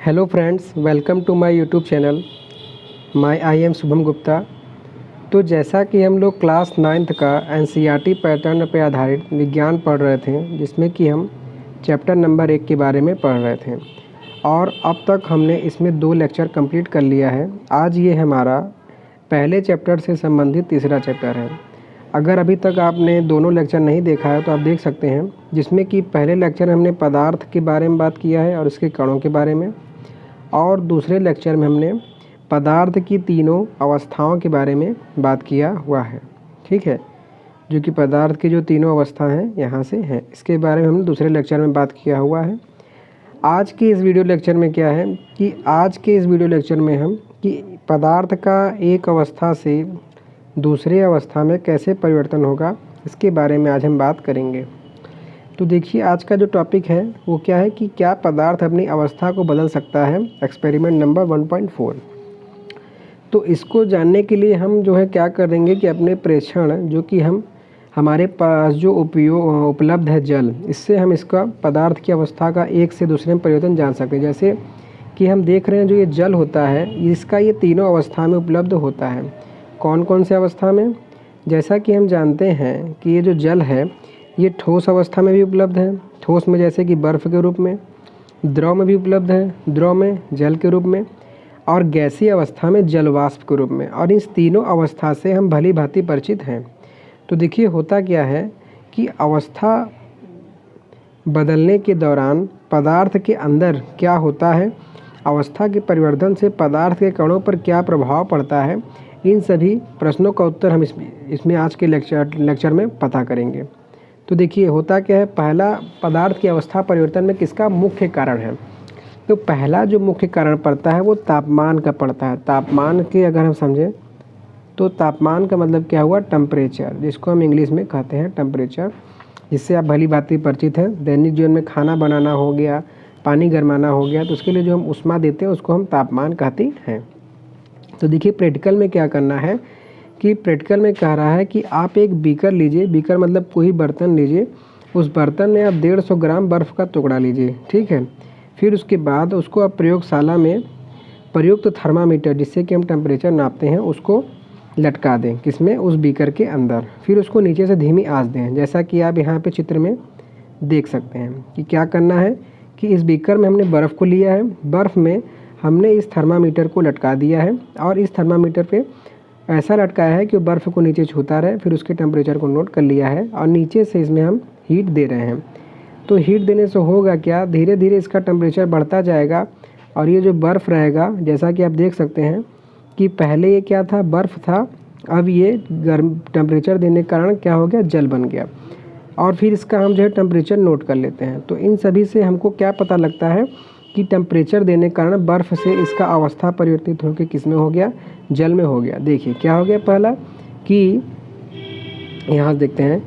Hello friends, welcome to my YouTube channel. I am Shubham Gupta. तो जैसा कि हम लोग क्लास 9th का एनसीईआरटी पैटर्न पर आधारित विज्ञान पढ़ रहे थे, जिसमें कि हम चैप्टर नंबर 1 के बारे में पढ़ रहे थे और अब तक हमने इसमें 2 लेक्चर कंप्लीट कर लिया है। आज ये हमारा पहले चैप्टर से संबंधित तीसरा चैप्टर है। अगर अभी तक आपने दोनों लेक्चर नहीं देखा है तो आप देख सकते हैं, जिसमें कि पहले लेक्चर हमने पदार्थ के बारे में बात किया है और इसके कणों के बारे में, और दूसरे लेक्चर में हमने पदार्थ की तीनों अवस्थाओं के बारे में बात किया हुआ है। ठीक है, जो कि पदार्थ की जो तीनों अवस्था हैं यहाँ से हैं, इसके बारे में हमने दूसरे लेक्चर में बात किया हुआ है। आज के इस वीडियो लेक्चर में क्या है कि आज के इस वीडियो लेक्चर में हम कि पदार्थ का एक अवस्था से दूसरे अवस्था में कैसे परिवर्तन होगा, इसके बारे में आज हम बात करेंगे। तो देखिए, आज का जो टॉपिक है वो क्या है कि क्या पदार्थ अपनी अवस्था को बदल सकता है, एक्सपेरिमेंट नंबर 1.4। तो इसको जानने के लिए हम जो है क्या करेंगे कि अपने प्रेक्षण जो कि हमारे पास जो उपलब्ध है जल, इससे हम इसका पदार्थ की अवस्था का एक से दूसरे में परिवर्तन जान सकते हैं। जैसे कि हम देख रहे हैं जो ये जल होता है, इसका ये तीनों अवस्था में उपलब्ध होता है। कौन कौन से अवस्था में? जैसा कि हम जानते हैं कि ये जो जल है ये ठोस अवस्था में भी उपलब्ध है, ठोस में जैसे कि बर्फ़ के रूप में, द्रव में भी उपलब्ध है, द्रव में जल के रूप में, और गैसीय अवस्था में जल वाष्प के रूप में। और इस तीनों अवस्था से हम भली भांति परिचित हैं। तो देखिए, होता क्या है कि अवस्था बदलने के दौरान पदार्थ के अंदर क्या होता है, अवस्था के परिवर्तन से पदार्थ के कणों पर क्या प्रभाव पड़ता है, इन सभी प्रश्नों का उत्तर हम इसमें आज के लेक्चर में पता करेंगे। तो देखिए, होता क्या है, पहला पदार्थ की अवस्था परिवर्तन में किसका मुख्य कारण है? तो पहला जो मुख्य कारण पड़ता है वो तापमान का पड़ता है। तापमान के अगर हम समझें तो तापमान का मतलब क्या हुआ? टेम्परेचर, जिसको हम इंग्लिश में कहते हैं टेम्परेचर, जिससे आप भली भांति परिचित हैं। दैनिक जीवन में खाना बनाना हो गया, पानी गर्माना हो गया, तो उसके लिए जो हम ऊष्मा देते हैं उसको हम तापमान कहते हैं। तो देखिए, प्रैक्टिकल में क्या करना है कि प्रैक्टिकल में कह रहा है कि आप एक बीकर लीजिए, बीकर मतलब कोई बर्तन लीजिए, उस बर्तन में आप 150 ग्राम बर्फ़ का टुकड़ा लीजिए। ठीक है, फिर उसके बाद उसको आप प्रयोगशाला में प्रयुक्त थर्मामीटर, जिससे कि हम टेम्परेचर नापते हैं, उसको लटका दें। किसमें? उस बीकर के अंदर। फिर उसको नीचे से धीमी आंच दें, जैसा कि आप यहाँ पे चित्र में देख सकते हैं कि क्या करना है कि इस बीकर में हमने बर्फ़ को लिया है, बर्फ़ में हमने इस थर्मामीटर को लटका दिया है और इस थर्मामीटर पे ऐसा लटकाया है कि बर्फ़ को नीचे छूता रहे, फिर उसके टेम्परेचर को नोट कर लिया है और नीचे से इसमें हम हीट दे रहे हैं। तो हीट देने से होगा क्या, धीरे धीरे इसका टेम्परेचर बढ़ता जाएगा और ये जो बर्फ़ रहेगा, जैसा कि आप देख सकते हैं कि पहले ये क्या था, बर्फ़ था, अब ये गर्म टेम्परेचर देने के कारण क्या हो गया, जल बन गया। और फिर इसका हम जो है टेम्परेचर नोट कर लेते हैं। तो इन सभी से हमको क्या पता लगता है कि टेम्परेचर देने के कारण बर्फ़ से इसका अवस्था परिवर्तित होकर किस में हो गया, जल में हो गया। देखिए क्या हो गया, पहला कि यहाँ देखते हैं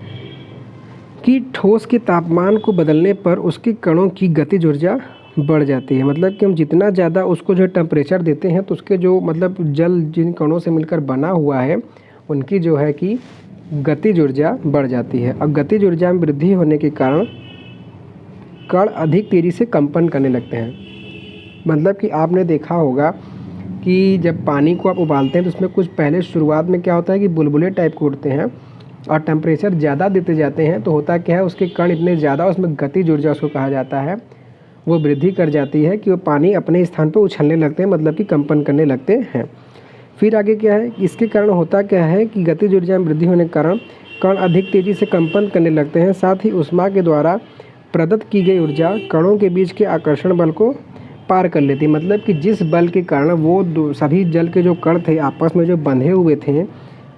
कि ठोस के तापमान को बदलने पर उसके कणों की गतिज ऊर्जा बढ़ जाती है। मतलब कि हम जितना ज़्यादा उसको जो टेम्परेचर देते हैं तो उसके जो मतलब जल जिन कणों से मिलकर बना हुआ है उनकी जो है कि गतिज ऊर्जा बढ़ जाती है। अब गतिज ऊर्जा में वृद्धि होने के कारण कण अधिक तेज़ी से कंपन करने लगते हैं। मतलब कि आपने देखा होगा कि जब पानी को आप उबालते हैं तो उसमें कुछ पहले शुरुआत में क्या होता है कि बुलबुले टाइप के उठते हैं, और टेम्परेचर ज़्यादा देते जाते हैं तो होता क्या है, उसके कण इतने ज़्यादा, उसमें गतिज ऊर्जा उसको कहा जाता है, वो वृद्धि कर जाती है कि वो पानी अपने स्थान पर उछलने लगते हैं, मतलब कि कंपन करने लगते हैं। फिर आगे क्या है, इसके कारण होता क्या है कि गतिज ऊर्जा में वृद्धि होने के कारण कण अधिक तेज़ी से कंपन करने लगते हैं। साथ ही ऊष्मा के द्वारा प्रदत्त की गई ऊर्जा कणों के बीच के आकर्षण बल को पार कर लेती है। मतलब कि जिस बल के कारण वो सभी जल के जो कण थे आपस में जो बंधे हुए थे,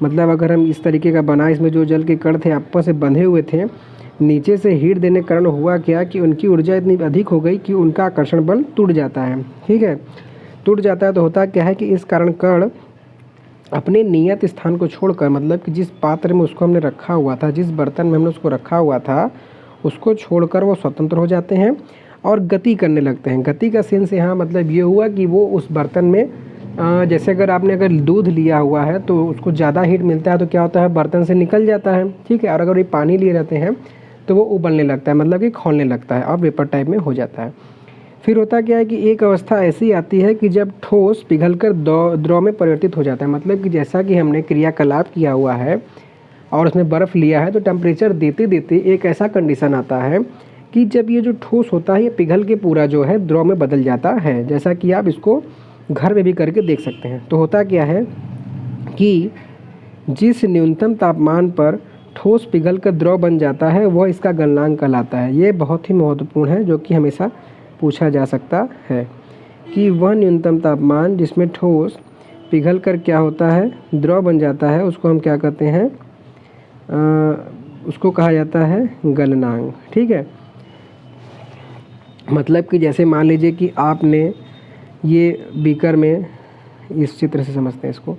मतलब अगर हम इस तरीके का बना, इसमें जो जल के कण थे आपस में बंधे हुए थे, नीचे से हीट देने के कारण हुआ क्या कि उनकी ऊर्जा इतनी अधिक हो गई कि उनका आकर्षण बल टूट जाता है। ठीक है, टूट जाता है तो होता क्या है कि इस कारण कण अपने नियत स्थान को छोड़कर, मतलब कि जिस पात्र में उसको हमने रखा हुआ था, जिस बर्तन में हमने उसको रखा हुआ था, उसको छोड़कर वो स्वतंत्र हो जाते हैं और गति करने लगते हैं। गति का सेंस यहाँ मतलब ये हुआ कि वो उस बर्तन में जैसे अगर दूध लिया हुआ है तो उसको ज़्यादा हीट मिलता है तो क्या होता है, बर्तन से निकल जाता है। ठीक है, और अगर ये पानी लिए रहते हैं तो वो उबलने लगता है, मतलब कि खौलने लगता है और वेपर टाइप में हो जाता है। फिर होता क्या है कि एक अवस्था ऐसी आती है कि जब ठोस पिघलकर द्रव में परिवर्तित हो जाता है। मतलब कि जैसा कि हमने क्रियाकलाप किया हुआ है और उसमें बर्फ़ लिया है, तो टेम्परेचर देते देते एक ऐसा कंडीशन आता है कि जब ये जो ठोस होता है ये पिघल के पूरा जो है द्रव में बदल जाता है। जैसा कि आप इसको घर में भी करके देख सकते हैं। तो होता क्या है कि जिस न्यूनतम तापमान पर ठोस पिघल कर द्रव बन जाता है वह इसका गलनांक कहलाता है। ये बहुत ही महत्वपूर्ण है, जो कि हमेशा पूछा जा सकता है कि वह न्यूनतम तापमान जिसमें ठोस पिघल कर क्या होता है, द्रव बन जाता है, उसको हम क्या कहते हैं, उसको कहा जाता है गलनांक। ठीक है, मतलब कि जैसे मान लीजिए कि आपने ये बीकर में, इस चित्र से समझते हैं इसको,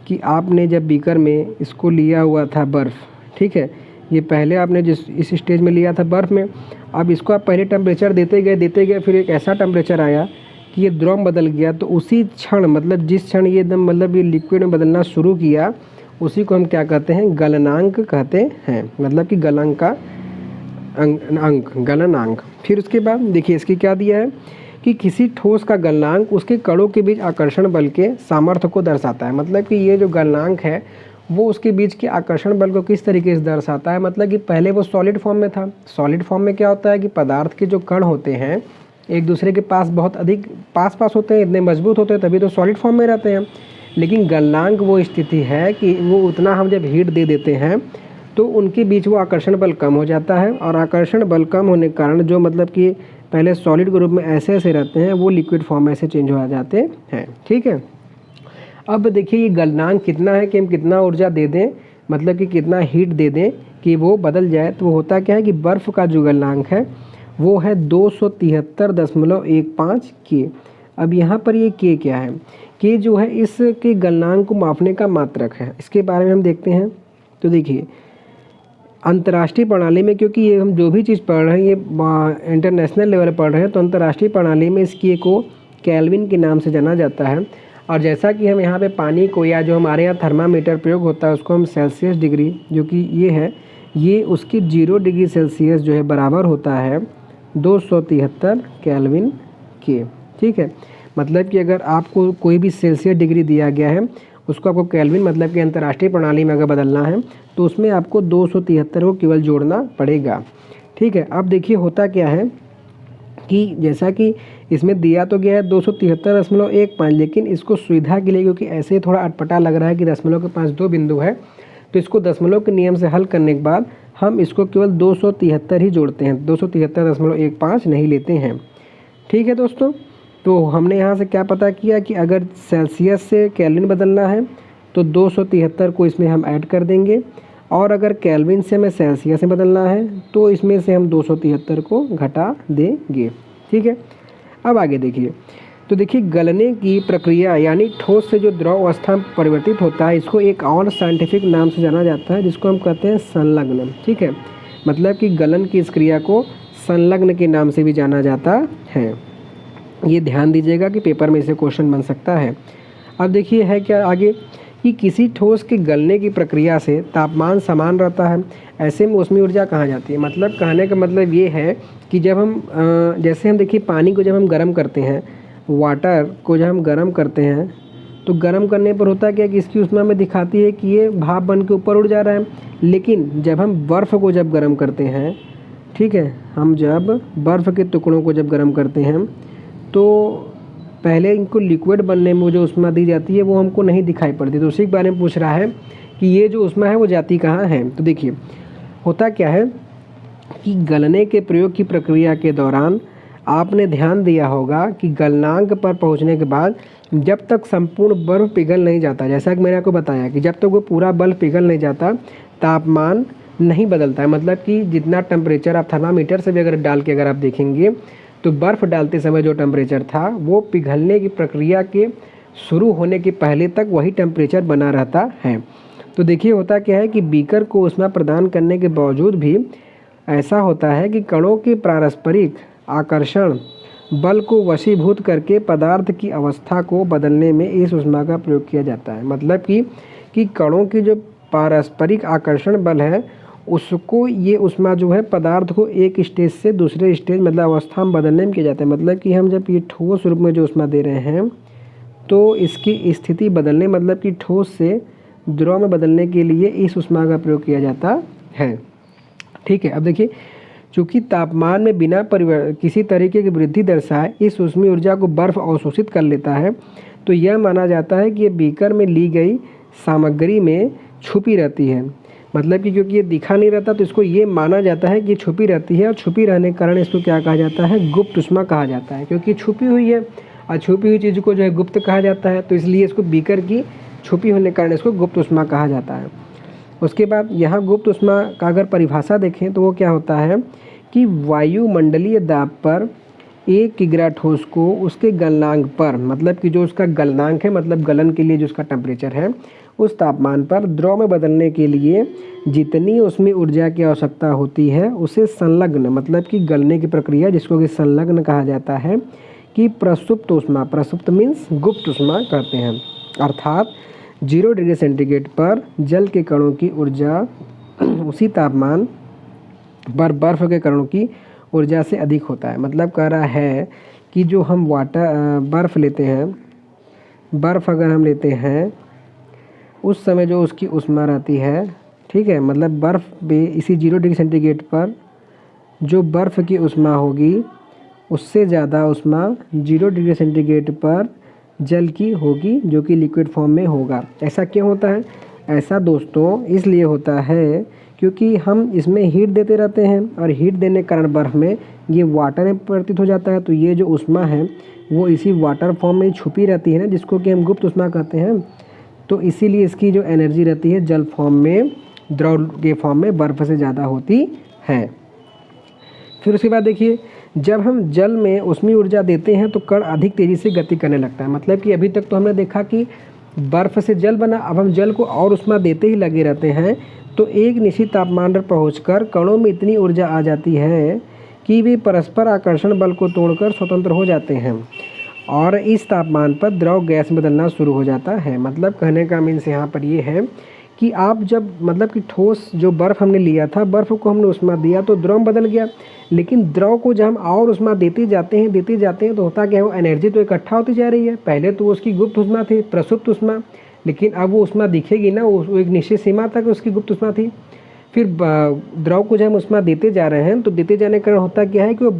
कि आपने जब बीकर में इसको लिया हुआ था बर्फ़, ठीक है, ये पहले आपने जिस इस स्टेज में लिया था बर्फ़ में, अब इसको आप पहले टेम्परेचर देते गए, फिर एक ऐसा टेम्परेचर आया कि ये द्रव बदल गया। तो उसी क्षण, मतलब जिस क्षण ये एकदम मतलब ये लिक्विड में बदलना शुरू किया, उसी को हम क्या कहते हैं, गलनांक कहते हैं। मतलब कि गलनांक का अंक, गलनांक। फिर उसके बाद देखिए इसकी क्या दिया है कि किसी ठोस का गलनांक उसके कणों के बीच आकर्षण बल के सामर्थ्य को दर्शाता है। मतलब कि ये जो गलनांक है वो उसके बीच के आकर्षण बल को किस तरीके से दर्शाता है। मतलब कि पहले वो सॉलिड फॉर्म में था। सॉलिड फॉर्म में क्या होता है कि पदार्थ के जो कण होते हैं एक दूसरे के पास बहुत अधिक पास होते हैं, इतने मजबूत होते हैं, तभी तो सॉलिड फॉर्म में रहते हैं। लेकिन गलनांक वो स्थिति है कि वो उतना हम जब हीट दे देते हैं तो उनके बीच वो आकर्षण बल कम हो जाता है, और आकर्षण बल कम होने के कारण जो मतलब कि पहले सॉलिड के रूप में ऐसे रहते हैं वो लिक्विड फॉर्म में ऐसे चेंज हो जाते हैं। ठीक है, अब देखिए ये गलनांक कितना है कि हम कितना ऊर्जा दे दें, मतलब कि कितना हीट दे दें कि वो बदल जाए। तो होता क्या है कि बर्फ़ का जो गलनांक है वो है 273.15 के। अब यहाँ पर ये के क्या है, के जो है इसके गलनांक को मापने का मात्रक है। इसके बारे में हम देखते हैं। तो देखिए अंतर्राष्ट्रीय प्रणाली में, क्योंकि ये हम जो भी चीज़ पढ़ रहे हैं ये इंटरनेशनल लेवल पर पढ़ रहे हैं, तो अंतर्राष्ट्रीय प्रणाली में इस के को केल्विन के नाम से जाना जाता है। और जैसा कि हम यहाँ पे पानी को, या जो हमारे यहाँ थर्मामीटर प्रयोग होता है उसको हम सेल्सियस डिग्री, जो कि ये है, ये उसकी 0 डिग्री सेल्सियस जो है बराबर होता है 273 केल्विन के। ठीक है, मतलब कि अगर आपको कोई भी सेल्सियस डिग्री दिया गया है उसको आपको केल्विन, मतलब कि अंतर्राष्ट्रीय प्रणाली में अगर बदलना है तो उसमें आपको 273 को केवल जोड़ना पड़ेगा। ठीक है, अब देखिए होता क्या है कि जैसा कि इसमें दिया तो गया है 273.15, लेकिन इसको सुविधा के लिए, क्योंकि ऐसे थोड़ा अटपटा लग रहा है कि दशमलव के पास 2 बिंदु है, तो इसको दशमलव के नियम से हल करने के बाद हम इसको केवल 273 ही जोड़ते हैं, 273.15 नहीं लेते हैं। ठीक है दोस्तों, तो हमने यहाँ से क्या पता किया कि अगर सेल्सियस से केल्विन बदलना है तो 273 को इसमें हम ऐड कर देंगे, और अगर केल्विन से हमें सेल्सियस में बदलना है तो इसमें से हम 273 को घटा देंगे। ठीक है, अब आगे देखिए। तो देखिए गलने की प्रक्रिया, यानी ठोस से जो द्रव अवस्था में परिवर्तित होता है, इसको एक और साइंटिफिक नाम से जाना जाता है जिसको हम कहते हैं संलग्न। ठीक है, मतलब कि गलन की इस क्रिया को संलग्न के नाम से भी जाना जाता है। ये ध्यान दीजिएगा कि पेपर में इसे क्वेश्चन बन सकता है। अब देखिए है क्या आगे कि किसी ठोस के गलने की प्रक्रिया से तापमान समान रहता है, ऐसे में ऊष्मीय ऊर्जा कहाँ जाती है। मतलब कहने का मतलब ये है कि जब हम जैसे हम देखिए पानी को जब हम गर्म करते हैं, वाटर को जब हम गर्म करते हैं, तो गर्म करने पर होता क्या कि इसकी ऊष्मा में दिखाती है कि ये भाप बन के ऊपर उड़ जा रहा है। लेकिन जब हम बर्फ़ को जब गर्म करते हैं, ठीक है, हम जब बर्फ़ के टुकड़ों को जब गर्म करते हैं तो पहले इनको लिक्विड बनने में जो ऊष्मा दी जाती है वो हमको नहीं दिखाई पड़ती। तो उसी के बारे में पूछ रहा है कि ये जो ऊष्मा है वो जाती कहाँ है। तो देखिए होता क्या है कि गलने के प्रयोग की प्रक्रिया के दौरान आपने ध्यान दिया होगा कि गलनांक पर पहुंचने के बाद जब तक संपूर्ण बर्फ़ पिघल नहीं जाता, जैसा कि मैंने आपको बताया कि जब तक वो पूरा बर्फ़ पिघल नहीं जाता तापमान नहीं बदलता है। मतलब कि जितना टेम्परेचर आप थर्मामीटर से भी अगर डाल के अगर आप देखेंगे तो बर्फ़ डालते समय जो टेम्परेचर था वो पिघलने की प्रक्रिया के शुरू होने के पहले तक वही टेम्परेचर बना रहता है। तो देखिए होता क्या है कि बीकर को ऊष्मा प्रदान करने के बावजूद भी ऐसा होता है कि कणों के पारस्परिक आकर्षण बल को वशीभूत करके पदार्थ की अवस्था को बदलने में इस ऊष्मा का प्रयोग किया जाता है। मतलब कि कणों की जो पारस्परिक आकर्षण बल है उसको ये ऊष्मा जो है पदार्थ को एक स्टेज से दूसरे स्टेज मतलब अवस्था में बदलने में किया जाता है। मतलब कि हम जब ये ठोस रूप में जो ऊष्मा दे रहे हैं तो इसकी स्थिति बदलने मतलब कि ठोस से द्रव में बदलने के लिए इस ऊष्मा का प्रयोग किया जाता है। ठीक है, अब देखिए, चूँकि तापमान में बिना किसी तरीके की वृद्धि दर्शाए इस ऊष्मीय ऊर्जा को बर्फ अवशोषित कर लेता है, तो यह माना जाता है कि ये बीकर में ली गई सामग्री में छुपी रहती है। मतलब कि क्योंकि ये दिखा नहीं रहता तो इसको ये माना जाता है कि छुपी रहती है, और छुपी रहने के कारण इसको क्या कहा जाता है, गुप्त ऊष्मा कहा जाता है, क्योंकि छुपी हुई है और छुपी हुई चीज़ को जो है गुप्त कहा जाता है, तो इसलिए इसको बीकर की छुपी होने के कारण इसको गुप्त ऊष्मा कहा जाता है। उसके बाद यहाँ गुप्त ऊष्मा का अगर परिभाषा देखें तो वो क्या होता है कि वायुमंडलीय दाब पर 1 किग्रा ठोस को उसके गलनांक पर, मतलब कि जो उसका गलनांक है मतलब गलन के लिए जो उसका टेम्परेचर है, उस तापमान पर द्रव में बदलने के लिए जितनी उसमें ऊर्जा की आवश्यकता होती है उसे संलग्न मतलब कि गलने की प्रक्रिया जिसको कि संलग्न कहा जाता है कि प्रसुप्त ऊष्मा, प्रसुप्त मीन्स गुप्त ऊष्मा कहते हैं। अर्थात 0 डिग्री सेंटीग्रेड पर जल के कणों की ऊर्जा उसी तापमान पर बर्फ़ के कणों की ऊर्जा से अधिक होता है। मतलब कह रहा है कि जो हम बर्फ़ लेते हैं, बर्फ़ अगर हम लेते हैं उस समय जो उसकी ऊष्मा रहती है, ठीक है, मतलब बर्फ़ भी इसी 0 डिग्री सेंटीग्रेड पर जो बर्फ़ की ऊष्मा होगी उससे ज़्यादा ऊष्मा 0 डिग्री सेंटीग्रेड पर जल की होगी जो कि लिक्विड फॉर्म में होगा। ऐसा क्यों होता है? ऐसा दोस्तों इसलिए होता है क्योंकि हम इसमें हीट देते रहते हैं और हीट देने के कारण बर्फ़ में ये वाटर में परिवर्तित हो जाता है, तो ये जो ऊष्मा है वो इसी वाटर फॉर्म में छुपी रहती है ना, जिसको कि हम गुप्त ऊष्मा कहते हैं। तो इसीलिए इसकी जो एनर्जी रहती है जल फॉर्म में, द्रव के फॉर्म में बर्फ़ से ज़्यादा होती है। फिर उसके बाद देखिए, जब हम जल में ऊष्मीय ऊर्जा देते हैं तो कण अधिक तेज़ी से गति करने लगता है। मतलब कि अभी तक तो हमने देखा कि बर्फ़ से जल बना, अब हम जल को और ऊष्मा देते ही लगे रहते हैं, तो एक निश्चित तापमान पर पहुंचकर कणों में इतनी ऊर्जा आ जाती है कि वे परस्पर आकर्षण बल को तोड़कर स्वतंत्र हो जाते हैं और इस तापमान पर द्रव गैस में बदलना शुरू हो जाता है। मतलब कहने का मीन्स यहाँ पर ये है कि आप जब मतलब कि ठोस जो बर्फ़ हमने लिया था, बर्फ़ को हमने ऊष्मा दिया तो द्रव बदल गया, लेकिन द्रव को जब हम और ऊष्मा देते जाते हैं तो होता क्या है, वो एनर्जी तो इकट्ठा होती जा रही है। पहले तो उसकी गुप्त ऊष्मा थी, प्रसुप्त ऊष्मा, लेकिन अब वो ऊष्मा दिखेगी ना, वो एक निश्चित सीमा तक उसकी गुप्त ऊष्मा थी। फिर द्रव को जब हम ऊष्मा देते जा रहे हैं तो देते जाने के कारण होता क्या है कि वो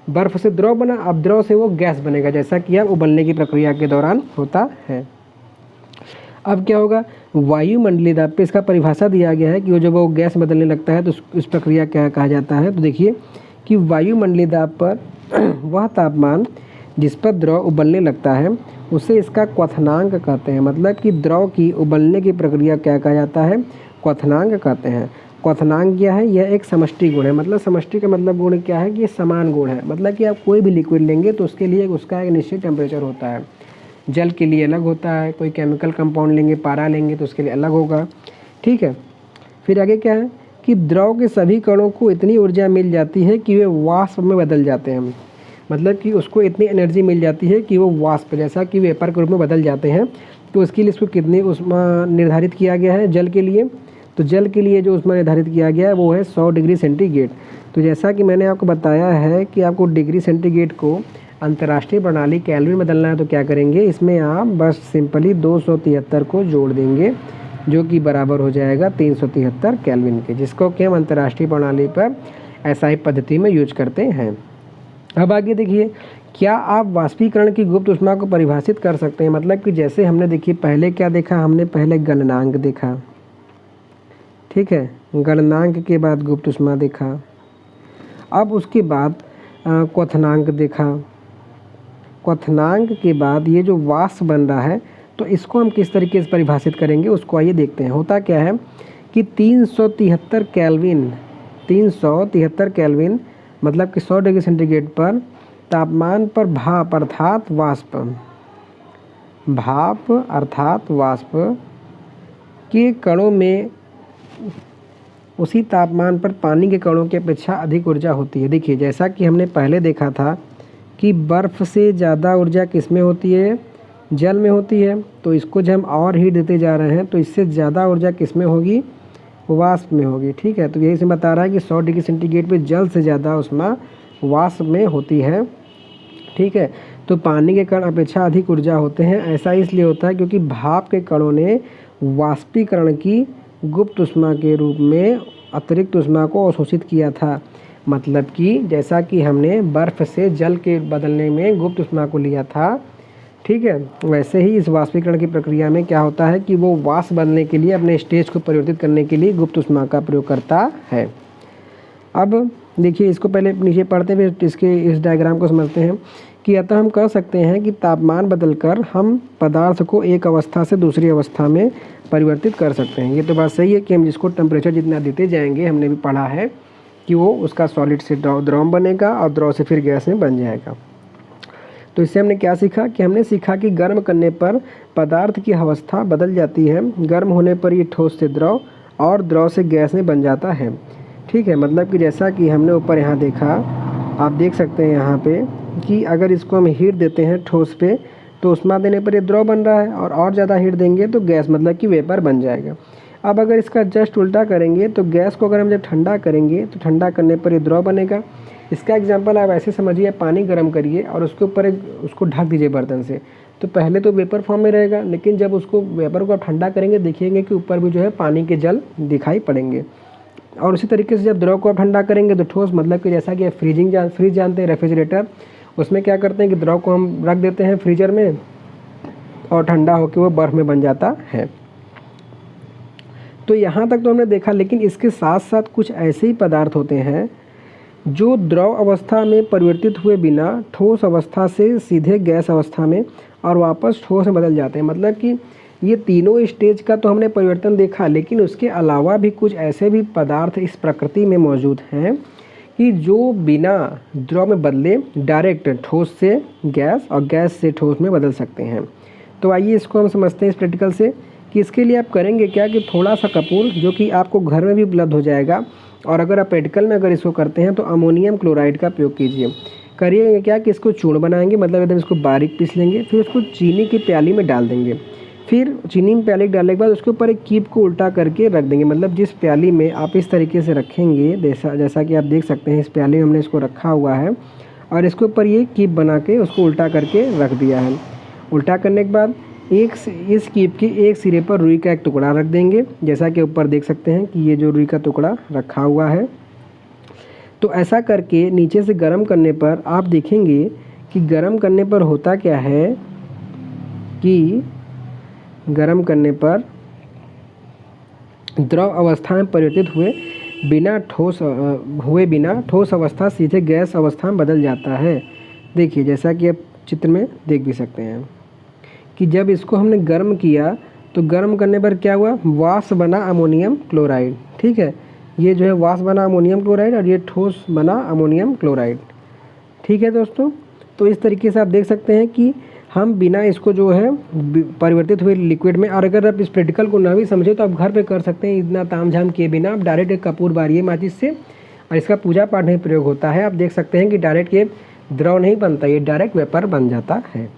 बर्फ़ से द्रव बना, अब द्रव से वो गैस बनेगा, जैसा कि अब उबलने की प्रक्रिया के दौरान होता है। अब क्या होगा, वायुमंडलीय दाब पे इसका परिभाषा दिया गया है कि वो जब वो गैस बदलने लगता है तो इस प्रक्रिया क्या कहा जाता है। तो देखिए कि वायुमंडलीय दाब पर वह तापमान जिस पर द्रव उबलने लगता है उसे इसका क्वथनांक कहते हैं। मतलब कि द्रव की उबलने की प्रक्रिया क्या कहा जाता है, क्वथनांक कहते हैं। क्वथनांक क्या है, यह एक समष्टि गुण है। मतलब समष्टि का मतलब गुण क्या है कि ये समान गुण है। मतलब कि आप कोई भी लिक्विड लेंगे तो उसके लिए उसका एक निश्चित टेम्परेचर होता है। जल के लिए अलग होता है, कोई केमिकल कंपाउंड लेंगे, पारा लेंगे तो उसके लिए अलग होगा, ठीक है। फिर आगे क्या है कि द्रव के सभी कणों को इतनी ऊर्जा मिल जाती है कि वे वाष्प में बदल जाते हैं। मतलब कि उसको इतनी एनर्जी मिल जाती है कि वो वाष्प जैसा कि वेपर के रूप में बदल जाते हैं। तो उसके लिए इसको कितनी ऊष्मा निर्धारित किया गया है जल के लिए, तो जल के लिए जो ऊष्मा निर्धारित किया गया है वो है 100 डिग्री सेंटीग्रेड। तो जैसा कि मैंने आपको बताया है कि आपको डिग्री सेंटीग्रेड को अंतर्राष्ट्रीय प्रणाली केल्विन में बदलना है, तो क्या करेंगे, इसमें आप बस सिंपली 273 को जोड़ देंगे जो कि बराबर हो जाएगा 373 केल्विन के, जिसको कि हम अंतर्राष्ट्रीय प्रणाली पर एसआई पद्धति में यूज करते हैं। अब आगे देखिए, क्या आप वाष्पीकरण की गुप्त ऊष्मा को परिभाषित कर सकते हैं। मतलब कि जैसे हमने देखिए पहले क्या देखा, हमने पहले गलनांक देखा, ठीक है, गलनांक के बाद गुप्त ऊष्मा देखा, अब उसके बाद क्वथनांक देखा, क्वथनांक के बाद ये जो वाष्प बन रहा है तो इसको हम किस तरीके से परिभाषित करेंगे उसको आइए देखते हैं। होता क्या है कि 373 केल्विन मतलब कि 100 डिग्री सेंटीग्रेड पर तापमान पर भाप अर्थात वाष्प के कणों में उसी तापमान पर पानी के कणों की अपेक्षा अधिक ऊर्जा होती है। देखिए जैसा कि हमने पहले देखा था कि बर्फ़ से ज़्यादा ऊर्जा किस में होती है, जल में होती है। तो इसको जब हम और हीट देते जा रहे हैं तो इससे ज़्यादा ऊर्जा किस में होगी, वाष्प में होगी। ठीक है, तो यही से बता रहा है कि 100 डिग्री सेंटीग्रेड पे जल से ज़्यादा ऊष्मा वाष्प में होती है। ठीक है, तो पानी के कण अपेक्षा अधिक ऊर्जा होते हैं। ऐसा इसलिए होता है क्योंकि भाप के कणों ने वाष्पीकरण की गुप्त ऊष्मा के रूप में अतिरिक्त ऊष्मा को अवशोषित किया था। मतलब कि जैसा कि हमने बर्फ़ से जल के बदलने में गुप्त ऊष्मा को लिया था, ठीक है, वैसे ही इस वाष्पीकरण की प्रक्रिया में क्या होता है कि वो वाष्प बनने के लिए अपने स्टेज को परिवर्तित करने के लिए गुप्त ऊष्मा का प्रयोग करता है। अब देखिए, इसको पहले नीचे पढ़ते हुए इसके इस डायग्राम को समझते हैं कि अतः हम कह सकते हैं कि तापमान बदलकर हम पदार्थ को एक अवस्था से दूसरी अवस्था में परिवर्तित कर सकते हैं। ये तो बात सही है कि हम जिसको टेम्परेचर जितना देते जाएंगे, हमने भी पढ़ा है कि वो उसका सॉलिड से द्रव बनेगा और द्रव से फिर गैस में बन जाएगा। तो इससे हमने क्या सीखा कि हमने सीखा कि गर्म करने पर पदार्थ की अवस्था बदल जाती है। गर्म होने पर ये ठोस से द्रव और द्रव से गैस में बन जाता है। ठीक है, मतलब कि जैसा कि हमने ऊपर यहाँ देखा, आप देख सकते हैं यहाँ पे कि अगर इसको हम हीट देते हैं ठोस पे तो ऊष्मा देने पर ये द्रव बन रहा है, और ज़्यादा हीट देंगे तो गैस मतलब कि वेपर बन जाएगा। अब अगर इसका जस्ट उल्टा करेंगे तो गैस को अगर हम जब ठंडा करेंगे तो ठंडा करने पर ये द्रव बनेगा। इसका एग्जांपल आप ऐसे समझिए, पानी गर्म करिए और उसके ऊपर उसको ढक दीजिए बर्तन से, तो पहले तो वेपर फॉर्म में रहेगा, लेकिन जब उसको वेपर को आप ठंडा करेंगे देखिएंगे कि ऊपर भी जो है पानी के जल दिखाई पड़ेंगे। और उसी तरीके से जब द्रव को आप ठंडा करेंगे तो ठोस, मतलब कि जैसा कि फ्रीज जानते हैं, रेफ्रिजरेटर, उसमें क्या करते हैं कि द्रव को हम रख देते हैं फ्रीजर में और ठंडा होकर वो बर्फ़ में बन जाता है। तो यहाँ तक तो हमने देखा, लेकिन इसके साथ साथ कुछ ऐसे ही पदार्थ होते हैं जो द्रव अवस्था में परिवर्तित हुए बिना ठोस अवस्था से सीधे गैस अवस्था में और वापस ठोस में बदल जाते हैं। मतलब कि ये तीनों स्टेज का तो हमने परिवर्तन देखा, लेकिन उसके अलावा भी कुछ ऐसे भी पदार्थ इस प्रकृति में मौजूद हैं कि जो बिना द्रव में बदले डायरेक्ट ठोस से गैस और गैस से ठोस में बदल सकते हैं। तो आइए इसको हम समझते हैं इस प्रैक्टिकल से कि इसके लिए आप करेंगे क्या कि थोड़ा सा कपूर, जो कि आपको घर में भी उपलब्ध हो जाएगा, और अगर आप प्रैक्टिकल में अगर इसको करते हैं तो अमोनियम क्लोराइड का प्रयोग कीजिए। करिएगा क्या कि इसको चूर्ण बनाएंगे, मतलब एकदम इसको बारीक पीस लेंगे, फिर उसको चीनी की प्याली में डाल देंगे। फिर चीनी में प्याली डालने के बाद उसके ऊपर एक कीप को उल्टा करके रख देंगे। मतलब जिस प्याली में आप इस तरीके से रखेंगे, जैसा कि आप देख सकते हैं, इस प्याली में हमने इसको रखा हुआ है और इसके ऊपर ये कीप बना के उसको उल्टा करके रख दिया है। उल्टा करने के बाद इस कीप के एक सिरे पर रुई का एक टुकड़ा रख देंगे, जैसा कि ऊपर देख सकते हैं कि ये जो रुई का टुकड़ा रखा हुआ है। तो ऐसा करके नीचे से गर्म करने पर आप देखेंगे कि गर्म करने पर होता क्या है कि गर्म करने पर द्रव अवस्था में परिवर्तित हुए बिना ठोस अवस्था सीधे गैस अवस्था में बदल जाता है। देखिए, जैसा कि आप चित्र में देख भी सकते हैं कि जब इसको हमने गर्म किया तो गर्म करने पर क्या हुआ, वाष्प बना अमोनियम क्लोराइड। ठीक है, ये जो है वाष्प बना अमोनियम क्लोराइड और ये ठोस बना अमोनियम क्लोराइड। ठीक है दोस्तों, तो इस तरीके से आप देख सकते हैं कि हम बिना इसको जो है परिवर्तित हुए लिक्विड में, और अगर आप इस प्रैक्टिकल को ना भी समझे तो आप घर पे कर सकते हैं, इतना तामझाम किए बिना आप डायरेक्ट एक कपूर बारिए माचिस से, और इसका पूजा पाठ में प्रयोग होता है। आप देख सकते हैं कि डायरेक्ट ये द्रव नहीं बनता, ये डायरेक्ट वेपर बन जाता है।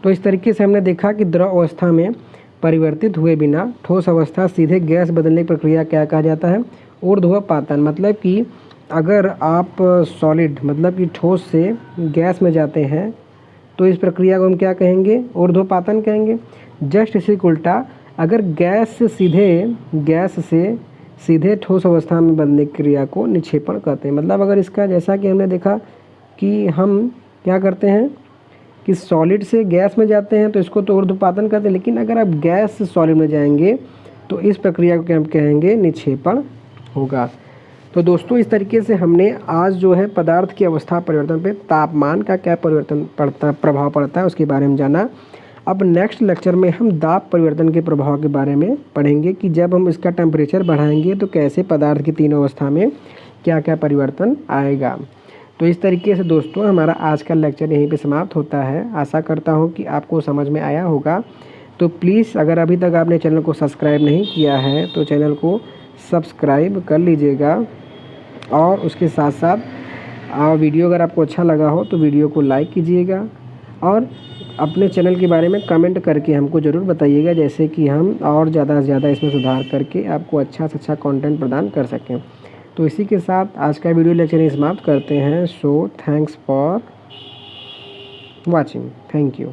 तो इस तरीके से हमने देखा कि द्रव अवस्था में परिवर्तित हुए बिना ठोस अवस्था सीधे गैस बदलने की प्रक्रिया क्या कहा जाता है, ऊर्ध्वपातन। मतलब कि अगर आप सॉलिड, मतलब कि ठोस से गैस में जाते हैं तो इस प्रक्रिया को हम क्या कहेंगे, ऊर्ध्वपातन कहेंगे। जस्ट इसी उल्टा, अगर गैस से सीधे ठोस अवस्था में बदलने की क्रिया को निक्षेपण कहते हैं। मतलब अगर इसका, जैसा कि हमने देखा कि हम क्या करते हैं कि सॉलिड से गैस में जाते हैं तो इसको तो ऊर्ध्वपातन कहते हैं, लेकिन अगर आप गैस से सॉलिड में जाएंगे तो इस प्रक्रिया को क्या कहेंगे, निक्षेपण होगा। तो दोस्तों, इस तरीके से हमने आज जो है पदार्थ की अवस्था परिवर्तन पे तापमान का क्या प्रभाव पड़ता है उसके बारे में जाना। अब नेक्स्ट लेक्चर में हम दाब परिवर्तन के प्रभाव के बारे में पढ़ेंगे कि जब हम इसका टेम्परेचर बढ़ाएंगे तो कैसे पदार्थ की तीनों अवस्था में क्या क्या परिवर्तन आएगा। तो इस तरीके से दोस्तों हमारा आज का लेक्चर यहीं पे समाप्त होता है। आशा करता हूँ कि आपको समझ में आया होगा। तो प्लीज़, अगर अभी तक आपने चैनल को सब्सक्राइब नहीं किया है तो चैनल को सब्सक्राइब कर लीजिएगा, और उसके साथ साथ वीडियो अगर आपको अच्छा लगा हो तो वीडियो को लाइक कीजिएगा, और अपने चैनल के बारे में कमेंट करके हमको ज़रूर बताइएगा, जैसे कि हम और ज़्यादा से ज़्यादा इसमें सुधार करके आपको अच्छा से अच्छा कंटेंट प्रदान कर सकें। तो इसी के साथ आज का वीडियो लेक्चर यहीं समाप्त करते हैं। So thanks for watching. Thank you.